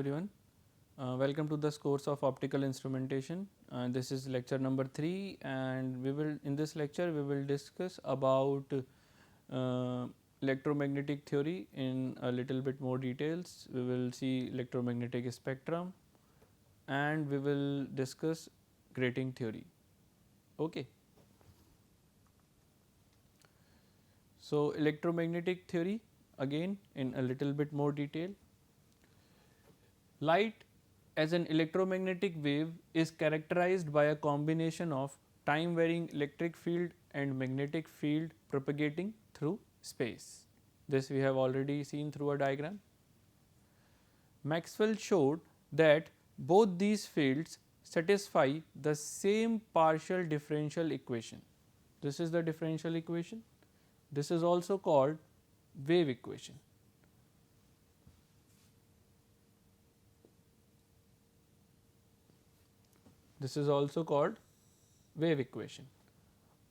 everyone. Welcome to this course of optical instrumentation. This is lecture number 3, and in this lecture we will discuss about electromagnetic theory in a little bit more details. We will see electromagnetic spectrum and we will discuss grating theory. Okay. So, electromagnetic theory again in a little bit more detail. Light as an electromagnetic wave is characterized by a combination of time varying electric field and magnetic field propagating through space. This we have already seen through a diagram. Maxwell showed that both these fields satisfy the same partial differential equation. This is the differential equation. This is also called wave equation. This is also called wave equation.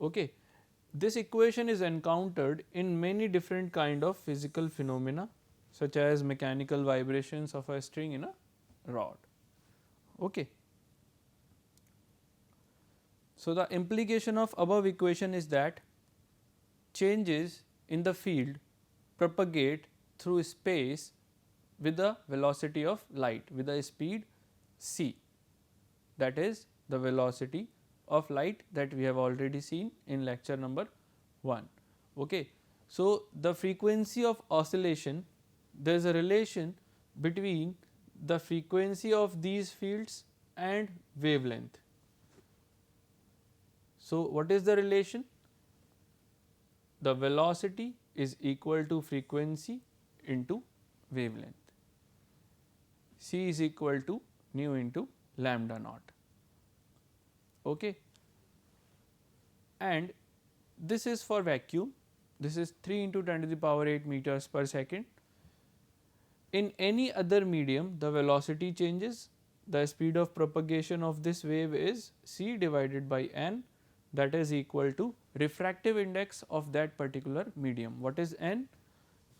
Okay. This equation is encountered in many different kind of physical phenomena such as mechanical vibrations of a string in a rod. Okay. So, the implication of above equation is that changes in the field propagate through space with the velocity of light with a speed c. That is the velocity of light that we have already seen in lecture number 1. Okay. So, the frequency of oscillation, there is a relation between the frequency of these fields and wavelength. So, what is the relation? The velocity is equal to frequency into wavelength. C is equal to nu into lambda naught. Okay. And this is for vacuum, this is 3 into 10 to the power 8 meters per second. In any other medium, the velocity changes, the speed of propagation of this wave is c divided by n, that is equal to refractive index of that particular medium. What is n?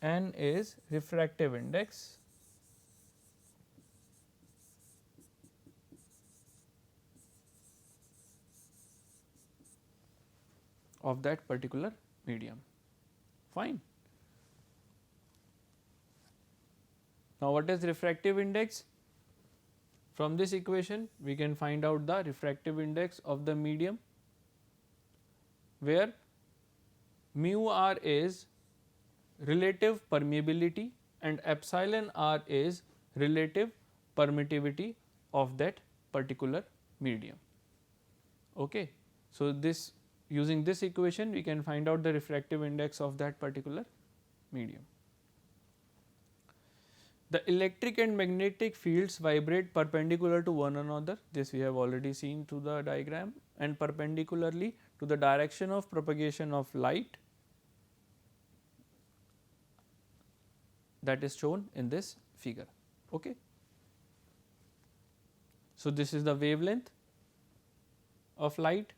N is refractive index of that particular medium. Fine. Now, what is refractive index? From this equation we can find out the refractive index of the medium, where mu r is relative permeability and epsilon r is relative permittivity of that particular medium. Okay. So, this using this equation we can find out the refractive index of that particular medium. The electric and magnetic fields vibrate perpendicular to one another, this we have already seen through the diagram, and perpendicularly to the direction of propagation of light, that is shown in this figure. Okay. So, this is the wavelength of light.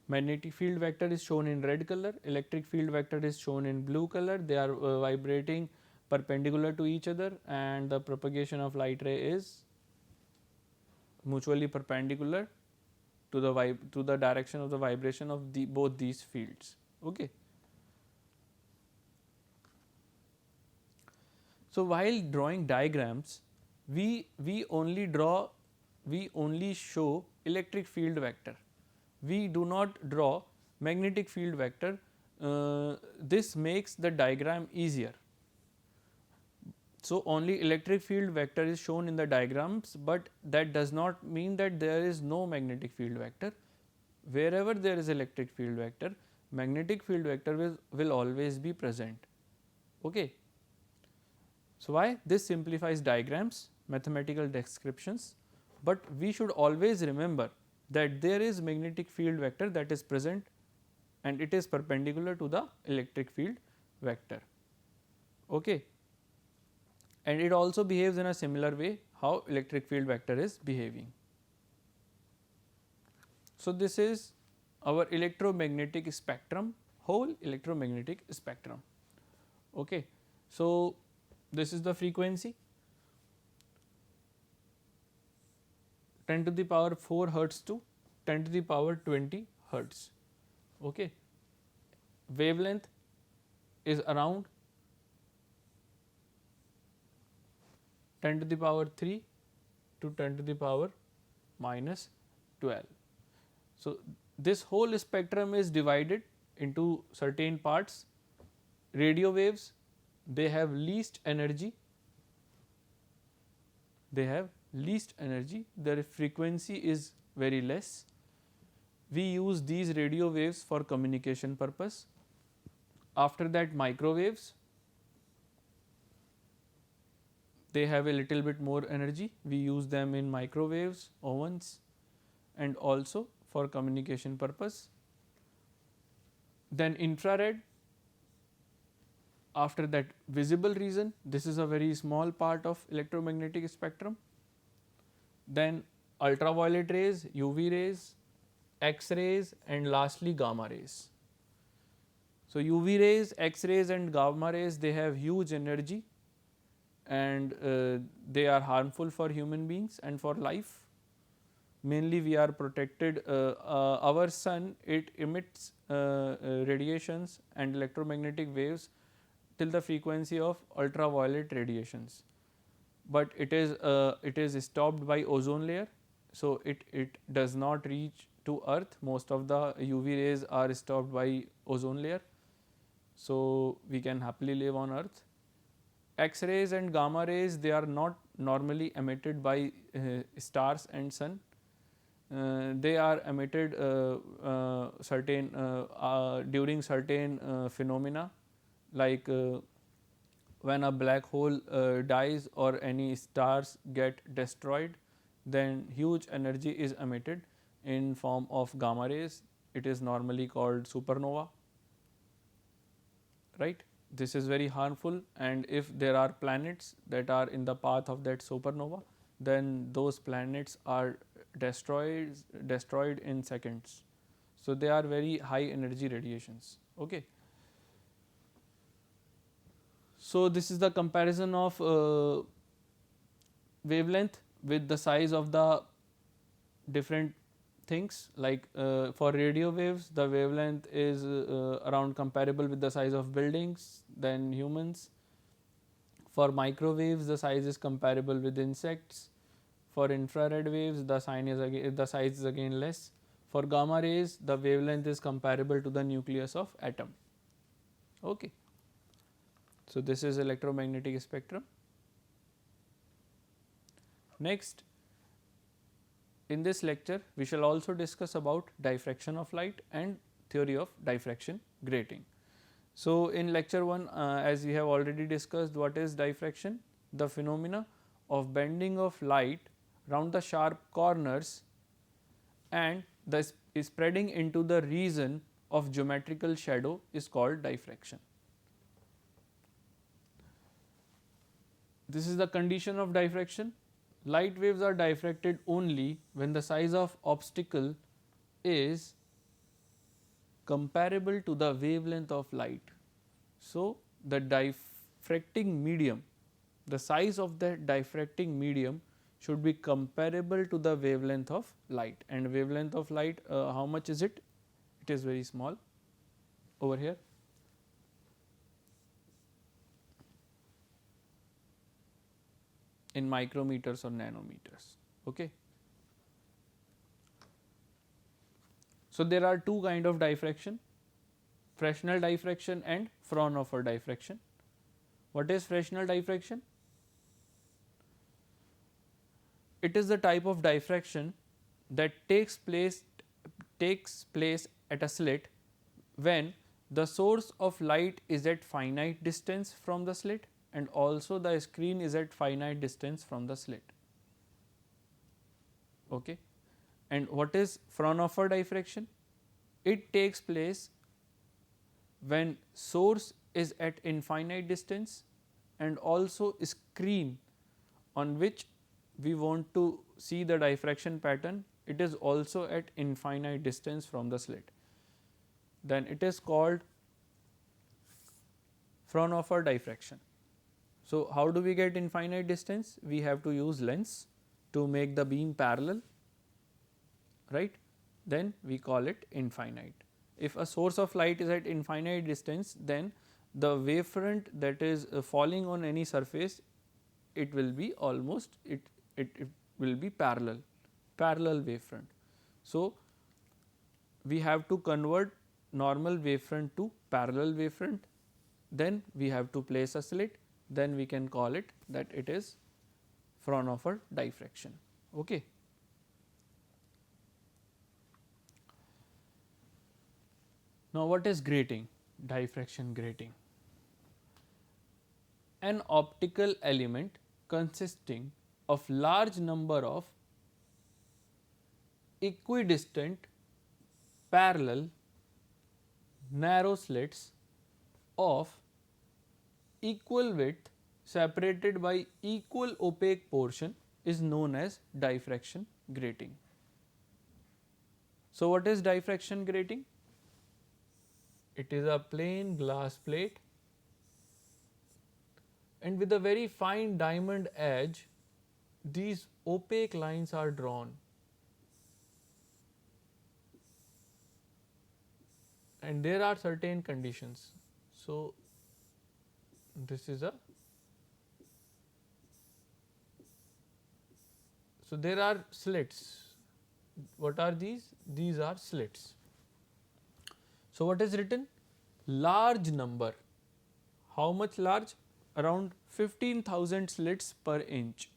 Magnetic field vector is shown in red color, electric field vector is shown in blue color. They are vibrating perpendicular to each other, and the propagation of light ray is mutually perpendicular to the direction of the vibration of both these fields. Okay. So, while drawing diagrams, we only show electric field vector. We do not draw magnetic field vector. This makes the diagram easier. So, only electric field vector is shown in the diagrams, but that does not mean that there is no magnetic field vector. Wherever there is electric field vector, magnetic field vector will always be present. Okay. So, why? This simplifies diagrams, mathematical descriptions, but we should always remember that there is magnetic field vector that is present and it is perpendicular to the electric field vector. Okay. And it also behaves in a similar way how electric field vector is behaving. So, this is our electromagnetic spectrum, whole electromagnetic spectrum. Okay. So, this is the frequency. 10 to the power 4 hertz to 10 to the power 20 hertz. Okay. Wavelength is around 10 to the power 3 to 10 to the power minus 12. So, this whole spectrum is divided into certain parts. Radio waves, they have least energy, their frequency is very less. We use these radio waves for communication purpose. After that, microwaves, they have a little bit more energy. We use them in microwaves, ovens, and also for communication purpose. Then infrared, after that visible region, this is a very small part of electromagnetic spectrum. Then ultraviolet rays, UV rays, X-rays, and lastly gamma rays. So, UV rays, X-rays and gamma rays, they have huge energy, and they are harmful for human beings and for life. Mainly we are protected, our sun, it emits radiations and electromagnetic waves till the frequency of ultraviolet radiations, but it is stopped by ozone layer. So, it does not reach to earth. Most of the UV rays are stopped by ozone layer. So, we can happily live on earth. X-rays and gamma rays, they are not normally emitted by stars and sun. They are emitted during certain phenomena, like when a black hole dies or any stars get destroyed, then huge energy is emitted in form of gamma rays. It is normally called supernova, right. This is very harmful, and if there are planets that are in the path of that supernova, then those planets are destroyed in seconds. So, they are very high energy radiations. Okay. So, this is the comparison of wavelength with the size of the different things, like for radio waves the wavelength is around comparable with the size of buildings than humans. For microwaves the size is comparable with insects. For infrared waves the size is again less. For gamma rays the wavelength is comparable to the nucleus of atom. Okay. So, this is electromagnetic spectrum. Next, in this lecture we shall also discuss about diffraction of light and theory of diffraction grating. So, in lecture 1 as we have already discussed, what is diffraction? The phenomena of bending of light round the sharp corners and the spreading into the region of geometrical shadow is called diffraction. This is the condition of diffraction. Light waves are diffracted only when the size of obstacle is comparable to the wavelength of light. So, the diffracting medium, the size of the diffracting medium should be comparable to the wavelength of light, and wavelength of light, how much is it? It is very small over here. In micrometers or nanometers. Okay. So, there are two kind of diffraction, Fresnel diffraction and Fraunhofer diffraction. What is Fresnel diffraction? It is the type of diffraction that takes place at a slit when the source of light is at finite distance from the slit and also the screen is at finite distance from the slit. Okay. And what is Fraunhofer diffraction? It takes place when source is at infinite distance and also screen on which we want to see the diffraction pattern, it is also at infinite distance from the slit. Then it is called Fraunhofer diffraction. So, how do we get infinite distance? We have to use lens to make the beam parallel, right, then we call it infinite. If a source of light is at infinite distance, then the wavefront that is falling on any surface, it will be almost it will be parallel wavefront. So, we have to convert normal wavefront to parallel wavefront, then we have to place a slit, then we can call it that it is Fraunhofer diffraction. Okay. Now, what is grating? Diffraction grating. An optical element consisting of large number of equidistant parallel narrow slits of equal width separated by equal opaque portion is known as diffraction grating. So, what is diffraction grating? It is a plain glass plate and with a very fine diamond edge, these opaque lines are drawn. And there are certain conditions. So, this is a, so there are slits. What are these? These are slits. So, what is written? Large number. How much large? Around 15,000 slits per inch.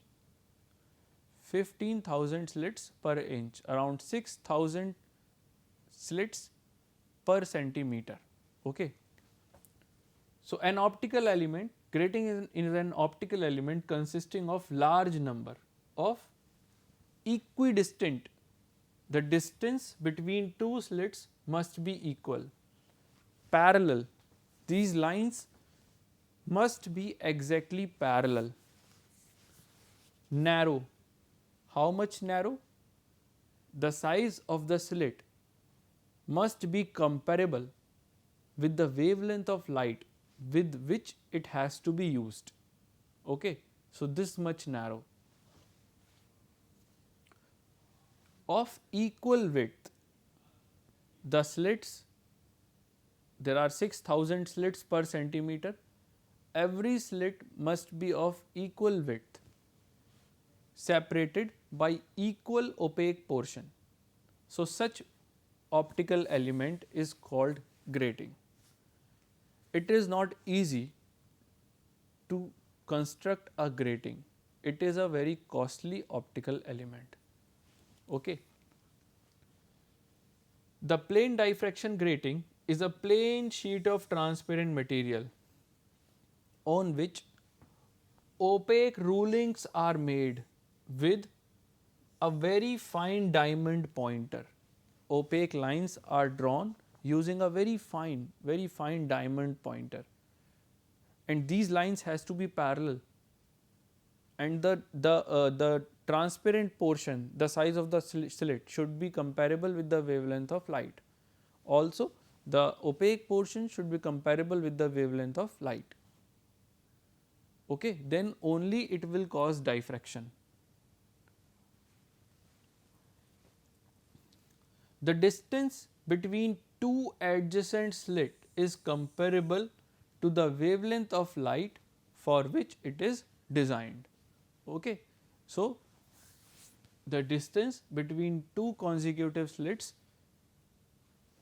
15,000 slits per inch, around 6,000 slits per centimeter. Okay. So, an optical element, grating is an optical element consisting of large number of equidistant. The distance between two slits must be equal. Parallel, these lines must be exactly parallel. Narrow, how much narrow? The size of the slit must be comparable with the wavelength of light with which it has to be used. Okay. So, this much narrow. Of equal width, the slits, there are 6,000 slits per centimeter. Every slit must be of equal width, separated by equal opaque portion. So, such optical element is called grating. It is not easy to construct a grating. It is a very costly optical element. Okay. The plain diffraction grating is a plain sheet of transparent material on which opaque rulings are made with a very fine diamond pointer. Opaque lines are drawn using a very fine diamond pointer, and these lines has to be parallel, and the transparent portion, the size of the slit should be comparable with the wavelength of light. Also, the opaque portion should be comparable with the wavelength of light. Okay, then only it will cause diffraction. The distance between two adjacent slits is comparable to the wavelength of light for which it is designed. Okay. So, the distance between two consecutive slits,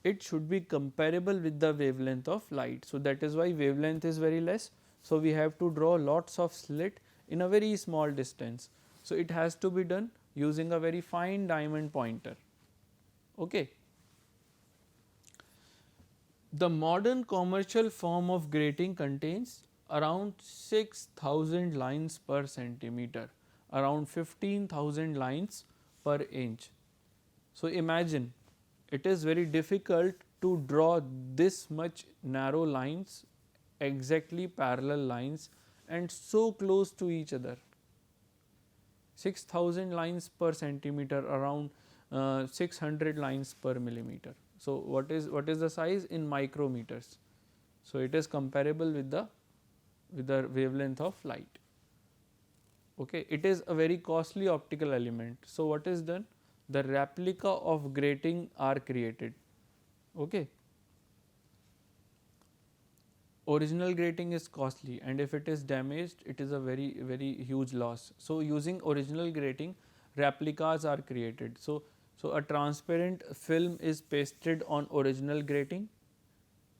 it should be comparable with the wavelength of light. So, that is why wavelength is very less. So, we have to draw lots of slit in a very small distance. So, it has to be done using a very fine diamond pointer. Okay. The modern commercial form of grating contains around 6,000 lines per centimeter, around 15,000 lines per inch. So, imagine it is very difficult to draw this much narrow lines, exactly parallel lines, and so close to each other. 6,000 lines per centimeter, around 600 lines per millimeter. So, what is the size in micrometers? So, it is comparable with the wavelength of light. Okay. It is a very costly optical element. So, what is done? the replica of grating are created. Okay. Original grating is costly, and if it is damaged, it is a very huge loss. So, using original grating, replicas are created. So a transparent film is pasted on original grating,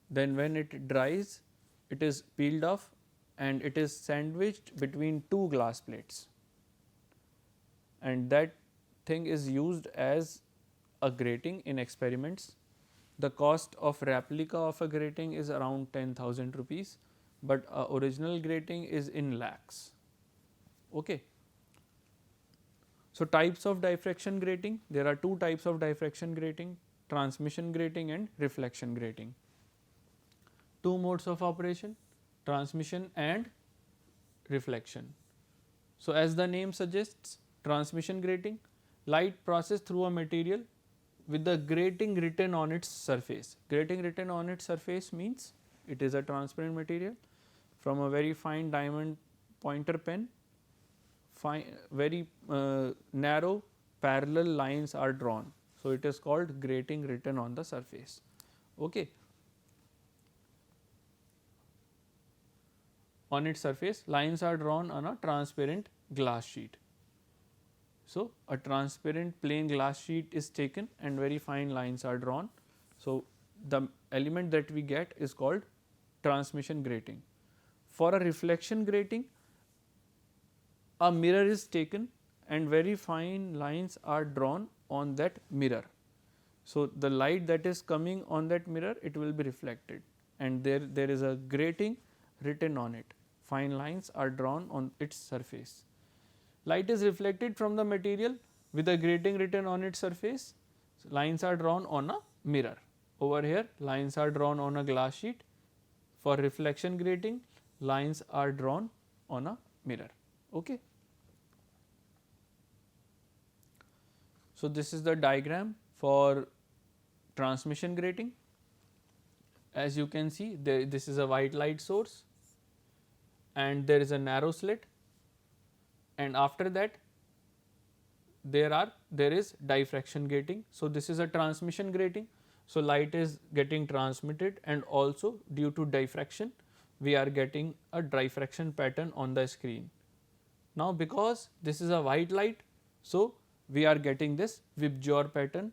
then when it dries, it is peeled off and it is sandwiched between two glass plates, and that thing is used as a grating in experiments. The cost of replica of a grating is around 10,000 rupees, but original grating is in lakhs. Okay. So, types of diffraction grating, there are two types of diffraction grating, transmission grating and reflection grating. Two modes of operation, transmission and reflection. So, as the name suggests, transmission grating, light passes through a material with the grating written on its surface. Grating written on its surface means it is a transparent material. From a very fine diamond pointer pen, very narrow parallel lines are drawn. So, it is called grating written on the surface. Okay. On its surface, lines are drawn on a transparent glass sheet. So, a transparent plain glass sheet is taken and very fine lines are drawn. So, the element that we get is called transmission grating. For a reflection grating, a mirror is taken and very fine lines are drawn on that mirror. So, the light that is coming on that mirror, it will be reflected, and there is a grating written on it. Fine lines are drawn on its surface. Light is reflected from the material with a grating written on its surface. So, lines are drawn on a mirror. Over here, lines are drawn on a glass sheet. For reflection grating, lines are drawn on a mirror. Okay. So, this is the diagram for transmission grating. As you can see, this is a white light source and there is a narrow slit, and after that there is diffraction grating. So, this is a transmission grating. So, light is getting transmitted, and also due to diffraction we are getting a diffraction pattern on the screen. Now, because this is a white light, so we are getting this whipjaw pattern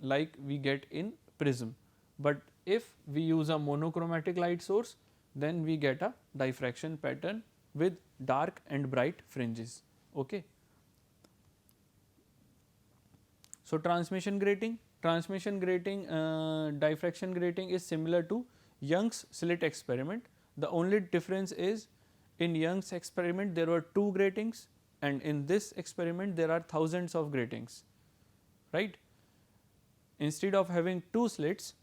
like we get in prism, but if we use a monochromatic light source, then we get a diffraction pattern with dark and bright fringes. Okay. So, transmission grating, diffraction grating is similar to Young's slit experiment. The only difference is, in Young's experiment there were two gratings, and in this experiment there are thousands of gratings, right. Instead of having two slits,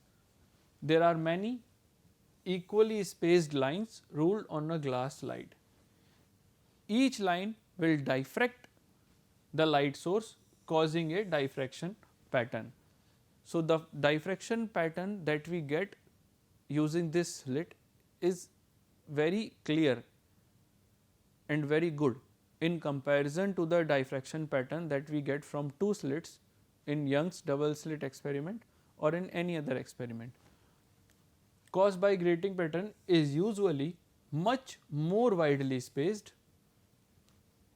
there are many equally spaced lines ruled on a glass slide. Each line will diffract the light source, causing a diffraction pattern. So, the diffraction pattern that we get using this slit is very clear and very good in comparison to the diffraction pattern that we get from two slits in Young's double slit experiment or in any other experiment. Caused by grating pattern is usually much more widely spaced,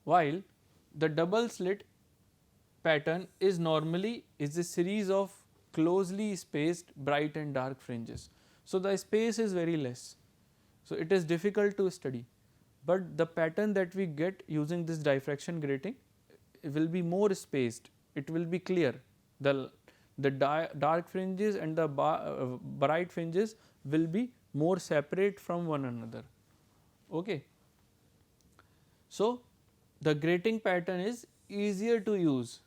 while the double slit pattern is normally a series of closely spaced bright and dark fringes. So, the space is very less. So, it is difficult to study, but the pattern that we get using this diffraction grating will be more spaced, it will be clear. The dark fringes and the bright fringes will be more separate from one another. Okay. So, the grating pattern is easier to use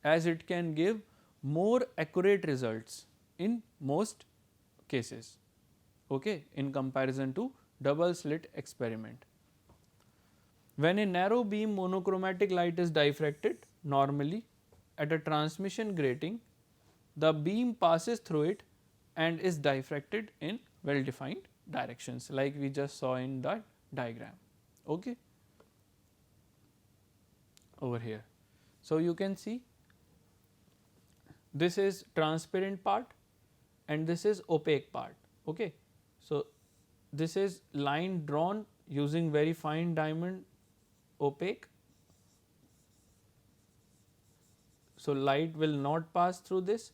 as it can give more accurate results in most cases, okay, in comparison to double slit experiment. When a narrow beam monochromatic light is diffracted, normally at a transmission grating, the beam passes through it and is diffracted in well defined directions like we just saw in the diagram. Okay. Over here. So, you can see this is transparent part and this is opaque part. Okay. So, this is line drawn using very fine diamond opaque. So, light will not pass through this,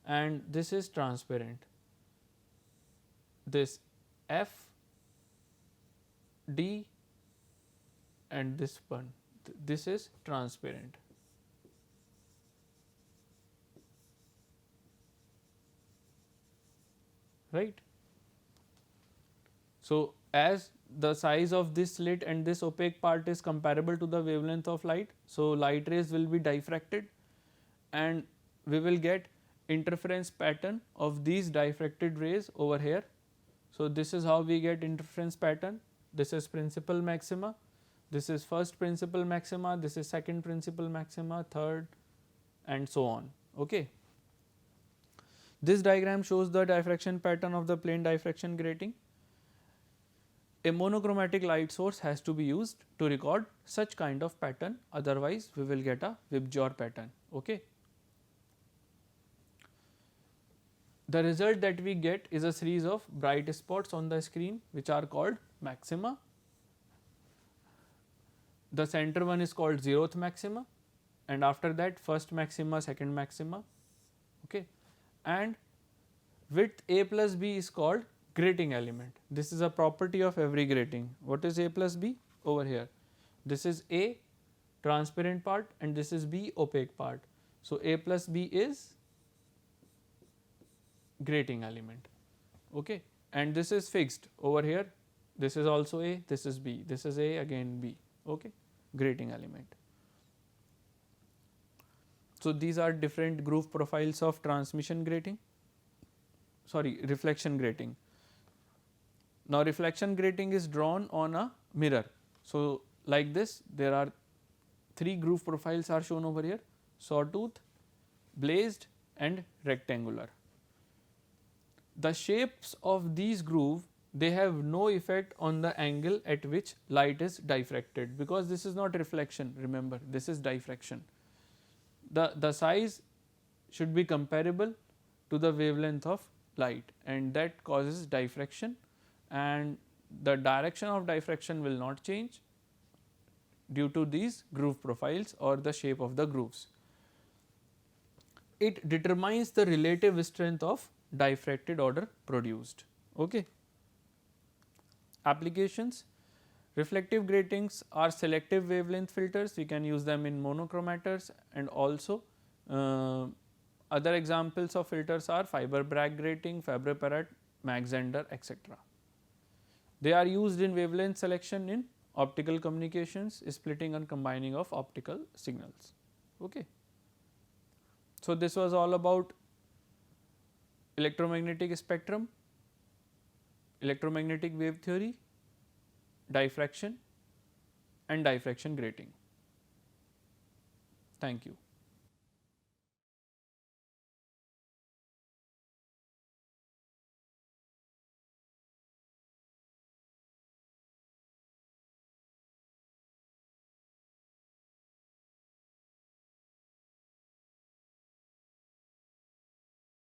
and this is transparent. This F, D and this one, this is transparent. Right. So, as the size of this slit and this opaque part is comparable to the wavelength of light, so light rays will be diffracted and we will get interference pattern of these diffracted rays over here. So, this is how we get interference pattern. This is principal maxima, this is first principal maxima, this is second principal maxima, third and so on. Okay. This diagram shows the diffraction pattern of the plane diffraction grating. A monochromatic light source has to be used to record such kind of pattern, otherwise we will get a whipjaw pattern. Okay. The result that we get is a series of bright spots on the screen which are called maxima. The center one is called 0th maxima, and after that first maxima, second maxima. Okay. And width A plus B is called grating element. This is a property of every grating. What is A plus B? Over here. This is A transparent part and this is B opaque part. So, A plus B is grating element. Okay. And this is fixed over here. This is also A, this is B, this is A again B. Okay. Grating element. So, these are different groove profiles of transmission grating, reflection grating. Now, reflection grating is drawn on a mirror. So, like this there are 3 groove profiles are shown over here: sawtooth, blazed and rectangular. The shapes of these groove, they have no effect on the angle at which light is diffracted, because this is not reflection, remember this is diffraction. The size should be comparable to the wavelength of light, and that causes diffraction, and the direction of diffraction will not change due to these groove profiles or the shape of the grooves. It determines the relative strength of diffracted order produced. Okay. Applications: reflective gratings are selective wavelength filters, we can use them in monochromators, and also other examples of filters are fiber Bragg grating, Fabre-Perret, Mach-Zehnder, etc. They are used in wavelength selection in optical communications, splitting and combining of optical signals. Okay. So, this was all about electromagnetic spectrum, electromagnetic wave theory, diffraction and diffraction grating. Thank you.